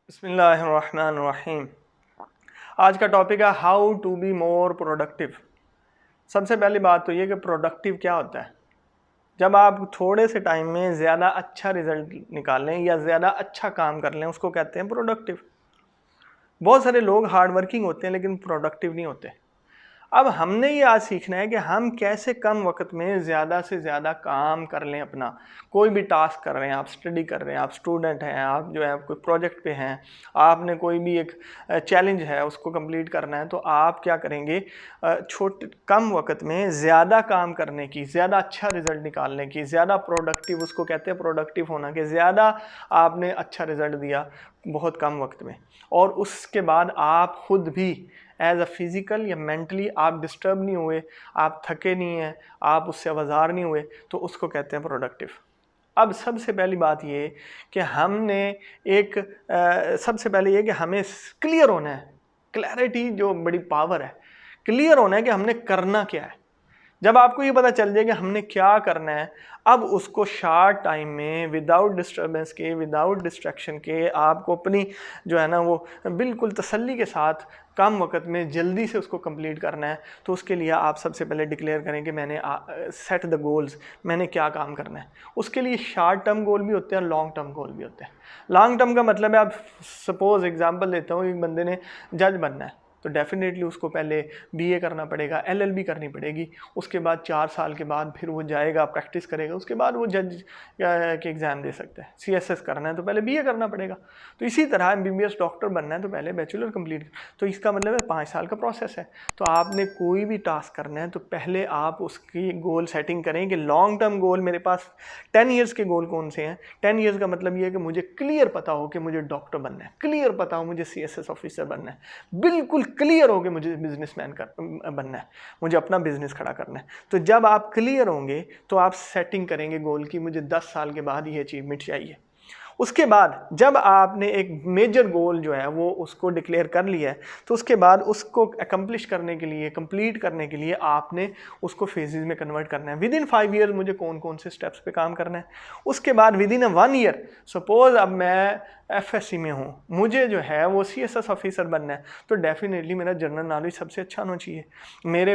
बिस्मिल्लाहिर्रहमानिर्रहीम। आज का टॉपिक है how to be more productive. सबसे पहली बात तो ये कि प्रोडक्टिव क्या होता है। जब आप थोड़े से टाइम में ज़्यादा अच्छा रिजल्ट निकालें या ज़्यादा अच्छा काम कर लें उसको कहते हैं प्रोडक्टिव। बहुत सारे लोग हार्ड वर्किंग होते हैं लेकिन प्रोडक्टिव नहीं होते। अब हमने ये आज सीखना है कि हम कैसे कम वक्त में ज़्यादा से ज़्यादा काम कर लें अपना। कोई भी टास्क कर रहे हैं, आप स्टडी कर रहे हैं, आप स्टूडेंट हैं, आप जो है कोई प्रोजेक्ट पे हैं, आपने कोई भी एक चैलेंज है उसको कंप्लीट करना है, तो आप क्या करेंगे, छोटे कम वक्त में ज़्यादा काम करने की, ज़्यादा अच्छा रिज़ल्ट निकालने की, ज़्यादा प्रोडक्टिव, उसको कहते हैं प्रोडक्टिव होना, कि ज़्यादा आपने अच्छा रिज़ल्ट दिया बहुत कम वक्त में। और उसके बाद आप खुद भी एज अ फिज़िकल या मेंटली आप डिस्टर्ब नहीं हुए, आप थके नहीं हैं, आप उससे आवाज़ार नहीं हुए, तो उसको कहते हैं प्रोडक्टिव। अब सबसे पहली बात ये कि हमने एक सबसे पहले ये कि हमें क्लियर होना है। क्लैरिटी जो बड़ी पावर है, क्लियर होना है कि हमने करना क्या है। जब आपको ये पता चल जाए कि हमने क्या करना है, अब उसको शार्ट टाइम में विदाउट डिस्टर्बेंस के, विदाउट डिस्ट्रैक्शन के, आपको अपनी जो है ना वो बिल्कुल तसल्ली के साथ कम वक्त में जल्दी से उसको कंप्लीट करना है। तो उसके लिए आप सबसे पहले डिक्लेयर करें कि मैंने सेट द गोल्स, मैंने क्या काम करना है। उसके लिए शॉर्ट टर्म गोल भी होते हैं, लॉन्ग टर्म गोल भी होते हैं। लॉन्ग टर्म का मतलब है, आप सपोज एग्जांपल देता हूँ, एक बंदे ने जज बनना है तो डेफिनेटली उसको पहले बीए करना पड़ेगा, एलएलबी करनी पड़ेगी। उसके बाद 4 साल के बाद फिर वो जाएगा, प्रैक्टिस करेगा, उसके बाद वो जज के एग्ज़ाम दे सकता है। सीएसएस करना है तो पहले बीए करना पड़ेगा। तो इसी तरह एमबीबीएस डॉक्टर बनना है तो पहले बैचलर कंप्लीट। तो इसका मतलब है 5 साल का प्रोसेस है। तो आपने कोई भी टास्क करना है तो पहले आप उसकी गोल सेटिंग करें कि लॉन्ग टर्म गोल मेरे पास 10 ईयर्स के गोल कौन से हैं। 10 ईयर्स का मतलब ये है कि मुझे क्लियर पता हो कि मुझे डॉक्टर बनना है, क्लियर पता हो मुझे सीएसएस ऑफिसर बनना है, बिल्कुल क्लियर हो कि मुझे बिजनेसमैन बनना है, मुझे अपना बिजनेस खड़ा करना है। तो जब आप क्लियर होंगे तो आप सेटिंग करेंगे गोल की, मुझे 10 साल के बाद ये अचीवमेंट चाहिए। उसके बाद जब आपने एक मेजर गोल जो है वो उसको डिक्लेयर कर लिया है, तो उसके बाद उसको अकम्प्लिश करने के लिए, कंप्लीट करने के लिए आपने उसको फेजेस में कन्वर्ट करना है। विद इन 5 ईयर मुझे कौन कौन से स्टेप्स पे काम करना है। उसके बाद विद इन 1 ईयर, सपोज अब मैं एफएससी में हूँ, मुझे जो है वो सीएसएस ऑफिसर बनना है, तो डेफिनेटली मेरा जनरल नॉलेज सबसे अच्छा होना चाहिए। मेरे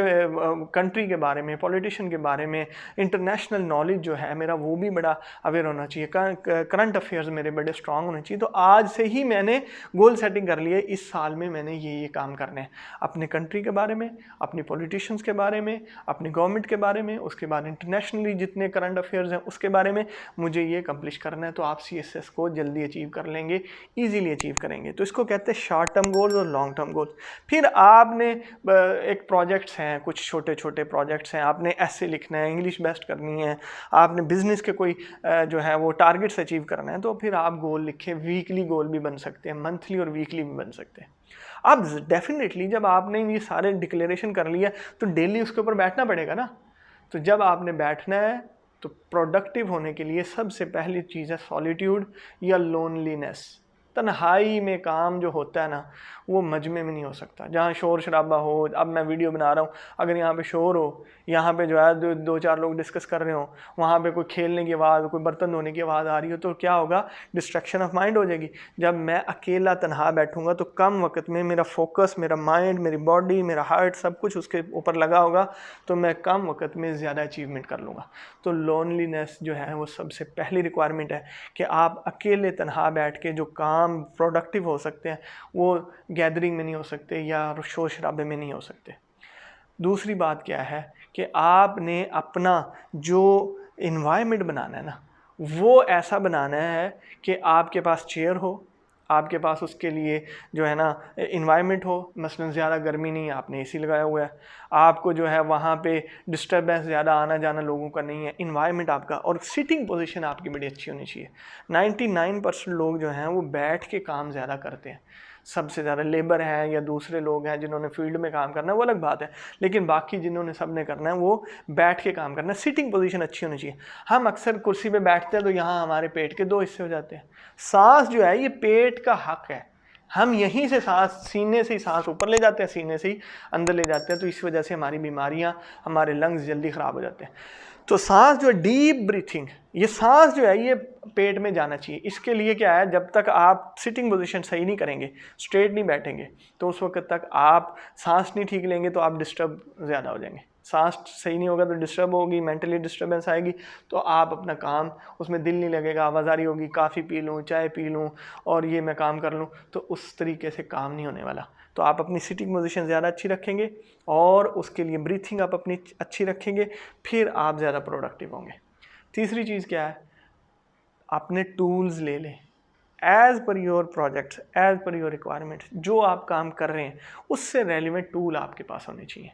कंट्री के बारे में, पॉलिटिशियन के बारे में, इंटरनेशनल नॉलेज जो है मेरा वो भी बड़ा अवेयर होना चाहिए। करंट अफेयर्स मेरे बड़े स्ट्रांग होने चाहिए। तो आज से ही मैंने गोल सेटिंग कर लिए, इस साल में मैंने ये काम करने हैं, अपने कंट्री के बारे में, अपनी पॉलिटिशियंस के बारे में, अपनी गवर्नमेंट के बारे में, उसके बाद इंटरनेशनली जितने करंट अफेयर्स हैं उसके बारे में मुझे ये अकम्प्लिश करना है। तो आप सीएसएस को जल्दी अचीव कर लेंगे, ईजिली अचीव करेंगे। तो इसको कहते हैं शॉर्ट टर्म गोल्स और लॉन्ग टर्म गोल्स। फिर आपने एक प्रोजेक्ट्स हैं, कुछ छोटे छोटे प्रोजेक्ट्स हैं, आपने ऐसे लिखना है, इंग्लिश बेस्ट करनी है, आपने बिजनेस के कोई जो है वो टारगेट्स अचीव करना है, तो फिर आप गोल लिखें। वीकली गोल भी बन सकते हैं, मंथली और वीकली भी बन सकते हैं। अब डेफिनेटली जब आपने ये सारे डिक्लेरेशन कर लिया तो डेली उसके ऊपर बैठना पड़ेगा ना। तो जब आपने बैठना है तो प्रोडक्टिव होने के लिए सबसे पहली चीज़ है सॉलिट्यूड या लोनलीनेस। तन्हाई में काम जो होता है ना वो मजमे में नहीं हो सकता, जहाँ शोर शराबा हो। अब मैं वीडियो बना रहा हूँ, अगर यहाँ पे शोर हो, यहाँ पे जो है दो चार लोग डिस्कस कर रहे हो, वहाँ पे कोई खेलने की आवाज़, कोई बर्तन धोने की आवाज़ आ रही हो, तो क्या होगा, डिस्ट्रैक्शन ऑफ माइंड हो जाएगी। जब मैं अकेला तन्हा बैठूंगा तो कम वक्त में मेरा फोकस, मेरा माइंड, मेरी बॉडी, मेरा हार्ट, सब कुछ उसके ऊपर लगा होगा, तो मैं कम वक्त में ज़्यादा अचीवमेंट कर लूँगा। तो लोनलीनेस जो है वो सबसे पहली रिक्वायरमेंट है कि आप अकेले तन्हा बैठ के जो काम प्रोडक्टिव हो सकते हैं वो गैदरिंग में नहीं हो सकते या शोर शराबे में नहीं हो सकते। दूसरी बात क्या है कि आपने अपना जो इन्वायरमेंट बनाना है ना वो ऐसा बनाना है कि आपके पास चेयर हो, आपके पास उसके लिए जो है ना इन्वायरमेंट हो। मसलन ज़्यादा गर्मी नहीं है, आपने एसी लगाया हुआ है, आपको जो है वहाँ पे डिस्टर्बेंस ज़्यादा आना जाना लोगों का नहीं है, इन्वायरमेंट आपका, और सिटिंग पोजीशन आपकी बड़ी अच्छी होनी चाहिए। 99% लोग जो हैं वो बैठ के काम ज़्यादा करते हैं। सबसे ज़्यादा लेबर है या दूसरे लोग हैं जिन्होंने फील्ड में काम करना है वो अलग बात है, लेकिन बाकी जिन्होंने सबने करना है वो बैठ के काम करना है। सिटिंग पोजीशन अच्छी होनी चाहिए। हम अक्सर कुर्सी पे बैठते हैं तो यहाँ हमारे पेट के 2 हिस्से हो जाते हैं। सांस जो है ये पेट का हक है, हम यहीं से सांस, सीने से ही सांस ऊपर ले जाते हैं, सीने से ही अंदर ले जाते हैं, तो इस वजह से हमारी बीमारियां, हमारे लंग्स जल्दी ख़राब हो जाते हैं। तो सांस जो है डीप ब्रीथिंग, ये सांस जो है ये पेट में जाना चाहिए। इसके लिए क्या है, जब तक आप सिटिंग पोजीशन सही नहीं करेंगे, स्ट्रेट नहीं बैठेंगे, तो उस वक्त तक आप सांस नहीं ठीक लेंगे तो आप डिस्टर्ब ज़्यादा हो जाएंगे। सांस सही नहीं होगा तो डिस्टर्ब होगी, मेंटली डिस्टर्बेंस आएगी, तो आप अपना काम उसमें दिल नहीं लगेगा, आवाज़ारी होगी, काफ़ी पी लूँ, चाय पी लूँ और ये मैं काम कर लूँ, तो उस तरीके से काम नहीं होने वाला। तो आप अपनी सिटिंग पोजीशन ज़्यादा अच्छी रखेंगे और उसके लिए ब्रीथिंग आप अपनी अच्छी रखेंगे, फिर आप ज़्यादा प्रोडक्टिव होंगे। तीसरी चीज़ क्या है, अपने टूल्स ले लें as per your projects, as per your requirements. जो आप काम कर रहे हैं उससे रेलिवेंट टूल आपके पास होने चाहिए।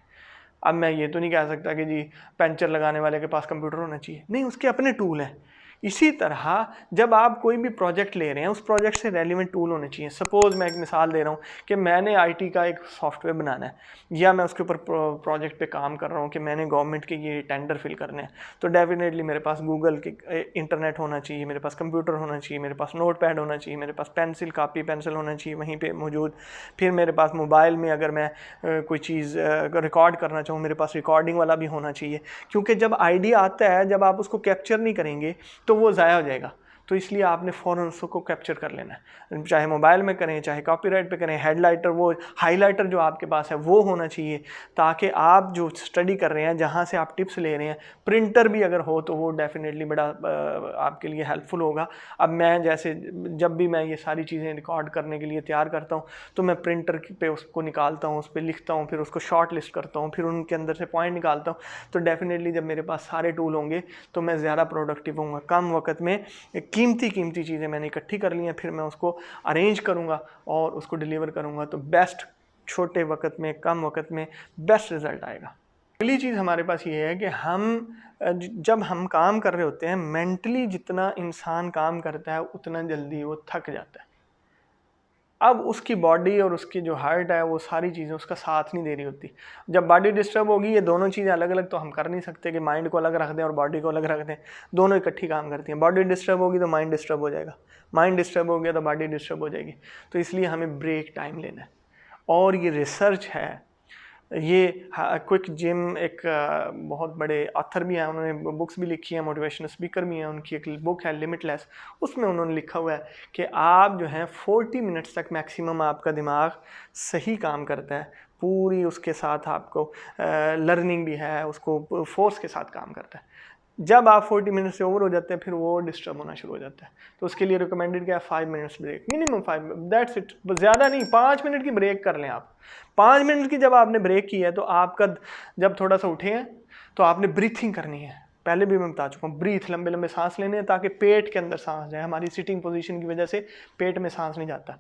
अब मैं ये तो नहीं कह सकता कि जी पंचर लगाने वाले के पास कंप्यूटर होना चाहिए, नहीं, उसके अपने टूल हैं। इसी तरह जब आप कोई भी प्रोजेक्ट ले रहे हैं उस प्रोजेक्ट से रेलिवेंट टूल होने चाहिए। सपोज़ मैं एक मिसाल दे रहा हूँ कि मैंने आईटी का एक सॉफ्टवेयर बनाना है या मैं उसके ऊपर प्रोजेक्ट पे काम कर रहा हूँ कि मैंने गवर्नमेंट के ये टेंडर फिल करने हैं, तो डेफिनेटली मेरे पास गूगल के इंटरनेट होना चाहिए, मेरे पास कंप्यूटर होना चाहिए, मेरे पास नोट पैड होना चाहिए, मेरे पास पेंसिल कापी पेंसिल होना चाहिए वहीं पर मौजूद। फिर मेरे पास मोबाइल में अगर मैं कोई चीज़ रिकॉर्ड करना चाहूँ, मेरे पास रिकॉर्डिंग वाला भी होना चाहिए, क्योंकि जब आइडिया आता है, जब आप उसको कैप्चर नहीं करेंगे तो वो ज़ाया हो जाएगा। तो इसलिए आपने फ़ौरन उसको कैप्चर कर लेना है, चाहे मोबाइल में करें, चाहे कॉपीराइट पे करें। हेडलाइटर, वो हाइलाइटर जो आपके पास है वो होना चाहिए, ताकि आप जो स्टडी कर रहे हैं, जहाँ से आप टिप्स ले रहे हैं, प्रिंटर भी अगर हो तो वो डेफिनेटली बड़ा आपके लिए हेल्पफुल होगा। अब मैं जैसे जब भी मैं ये सारी चीज़ें रिकॉर्ड करने के लिए तैयार करता हूँ तो मैं प्रिंटर पे उसको निकालता हूँ, उस पर लिखता हूँ, फिर उसको शॉर्ट लिस्ट करता हूँ, फिर उनके अंदर से पॉइंट निकालता हूँ। तो डेफिनेटली जब मेरे पास सारे टूल होंगे तो मैं ज़्यादा प्रोडक्टिव होऊंगा। कम वक्त में कीमती चीज़ें मैंने इकट्ठी कर ली हैं, फिर मैं उसको अरेंज करूँगा और उसको डिलीवर करूँगा, तो बेस्ट, छोटे वक्त में, कम वक्त में बेस्ट रिज़ल्ट आएगा। अगली चीज़ हमारे पास ये है कि जब हम काम कर रहे होते हैं, मेंटली जितना इंसान काम करता है उतना जल्दी वो थक जाता है। अब उसकी बॉडी और उसकी जो हार्ट है वो सारी चीज़ें उसका साथ नहीं दे रही होती। जब बॉडी डिस्टर्ब होगी, ये दोनों चीज़ें अलग अलग तो हम कर नहीं सकते कि माइंड को अलग रख दें और बॉडी को अलग रख दें, दोनों इकट्ठी काम करती हैं। बॉडी डिस्टर्ब होगी तो माइंड डिस्टर्ब हो जाएगा, माइंड डिस्टर्ब हो गया तो बॉडी डिस्टर्ब हो जाएगी। तो इसलिए हमें ब्रेक टाइम लेना है। और ये रिसर्च है, ये क्विक जिम एक बहुत बड़े ऑथर भी हैं, उन्होंने बुक्स भी लिखी हैं, मोटिवेशनल स्पीकर भी हैं, उनकी एक बुक है लिमिटलेस, उसमें उन्होंने लिखा हुआ है कि आप जो हैं 40 मिनट्स तक मैक्सिमम आपका दिमाग सही काम करता है, पूरी उसके साथ आपको लर्निंग भी है, उसको फोर्स के साथ काम करता है। जब आप 40 मिनट से ओवर हो जाते हैं फिर वो डिस्टर्ब होना शुरू हो जाता है। तो उसके लिए रिकमेंडेड क्या है, 5 minutes break, minimum 5, that's it, ज़्यादा नहीं, 5 मिनट की ब्रेक कर लें आप। 5 मिनट की जब आपने ब्रेक की है तो आपका जब थोड़ा सा उठे हैं तो आपने ब्रीथिंग करनी है। पहले भी मैं बता चुका हूँ, ब्रीथ, लंबे लंबे सांस लेने हैं ताकि पेट के अंदर सांस जाए। हमारी सिटिंग पोजीशन की वजह से पेट में सांस नहीं जाता।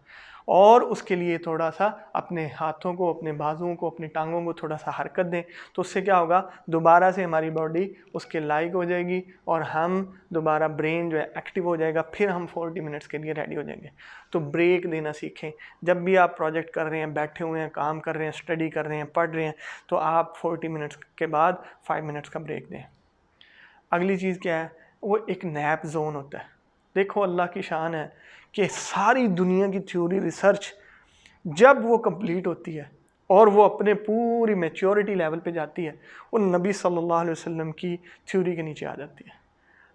और उसके लिए थोड़ा सा अपने हाथों को, अपने बाजुओं को, अपनी टांगों को थोड़ा सा हरकत दें, तो उससे क्या होगा, दोबारा से हमारी बॉडी उसके लायक हो जाएगी और हम दोबारा, ब्रेन जो है एक्टिव हो जाएगा, फिर हम 40 मिनट्स के लिए रेडी हो जाएंगे। तो ब्रेक देना सीखें। जब भी आप प्रोजेक्ट कर रहे हैं, बैठे हुए हैं, काम कर रहे हैं, स्टडी कर रहे हैं, पढ़ रहे हैं, तो आप 40 मिनट्स के बाद 5 मिनट्स का ब्रेक दें। अगली चीज़ क्या है, वो एक नैप जोन होता है। देखो अल्लाह की शान है कि सारी दुनिया की थ्योरी, रिसर्च जब वो कंप्लीट होती है और वो अपने पूरी मैच्योरिटी लेवल पे जाती है, वो नबी सल्लल्लाहु अलैहि वसल्लम की थ्योरी के नीचे आ जाती है।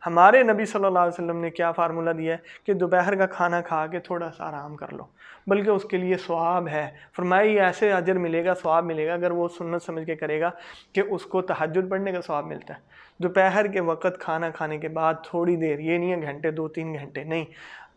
हमारे नबी सल्लल्लाहु अलैहि वसल्लम ने क्या फार्मूला दिया है कि दोपहर का खाना खा के थोड़ा सा आराम कर लो, बल्कि उसके लिए सवाब है। फरमाया ऐसे अजर मिलेगा, सवाब मिलेगा अगर वो सुन्नत समझ के करेगा कि उसको तहज्जुद पढ़ने का सवाब मिलता है। दोपहर के वक़्त खाना खाने के बाद थोड़ी देर, ये नहीं है घंटे 2-3 घंटे, नहीं,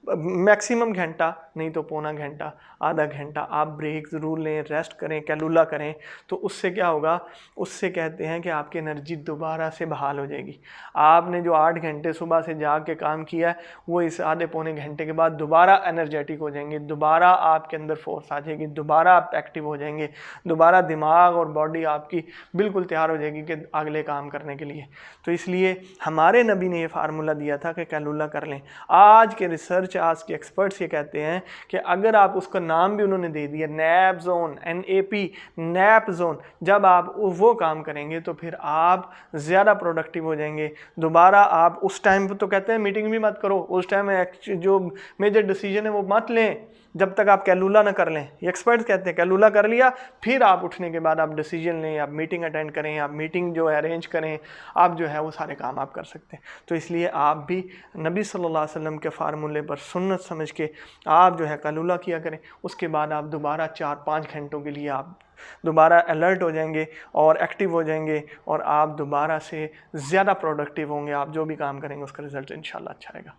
मैक्सिमम घंटा, नहीं तो पौना घंटा, आधा घंटा आप ब्रेक ज़रूर लें, रेस्ट करें, कैलुला करें। तो उससे क्या होगा, उससे कहते हैं कि आपकी एनर्जी दोबारा से बहाल हो जाएगी। आपने जो 8 घंटे सुबह से जाग के काम किया है, वो इस आधे पौने घंटे के बाद दोबारा एनर्जेटिक हो जाएंगे, दोबारा आपके अंदर फोर्स आ जाएगी, दोबारा आप एक्टिव हो जाएंगे, दोबारा दिमाग और बॉडी आपकी बिल्कुल तैयार हो जाएगी कि अगले काम करने के लिए। तो इसलिए हमारे नबी ने ये फार्मूला दिया था कि कैलुला कर लें। आज के रिसर्च आज के एक्सपर्ट्स ये कहते हैं कि अगर आप उसका नाम भी उन्होंने दे दिया nap zone, NAP, nap zone, जब आप वो काम करेंगे तो फिर आप ज़्यादा प्रोडक्टिव हो जाएंगे। दोबारा आप उस टाइम पर तो कहते हैं मीटिंग भी मत करो, उस टाइम जो मेजर डिसीजन है वो मत लें जब तक आप कैलूला ना कर लें। ये एक्सपर्ट्स कहते हैं कैलूला कर लिया फिर आप उठने के बाद आप डिसीजन लें, आप मीटिंग अटेंड करें, आप मीटिंग जो है अरेंज करें, आप जो है वो सारे काम आप कर सकते हैं। तो इसलिए आप भी नबी सल्लल्लाहु अलैहि वसल्लम के फार्मूले पर सुन्नत समझ के आप जो है कैलूला किया करें। उसके बाद आप दोबारा 4-5 घंटों के लिए आप दोबारा अलर्ट हो जाएंगे और एक्टिव हो जाएंगे और आप दोबारा से ज़्यादा प्रोडक्टिव होंगे। आप जो भी काम करेंगे उसका रिज़ल्ट इंशाल्लाह अच्छा आएगा।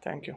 Thank you.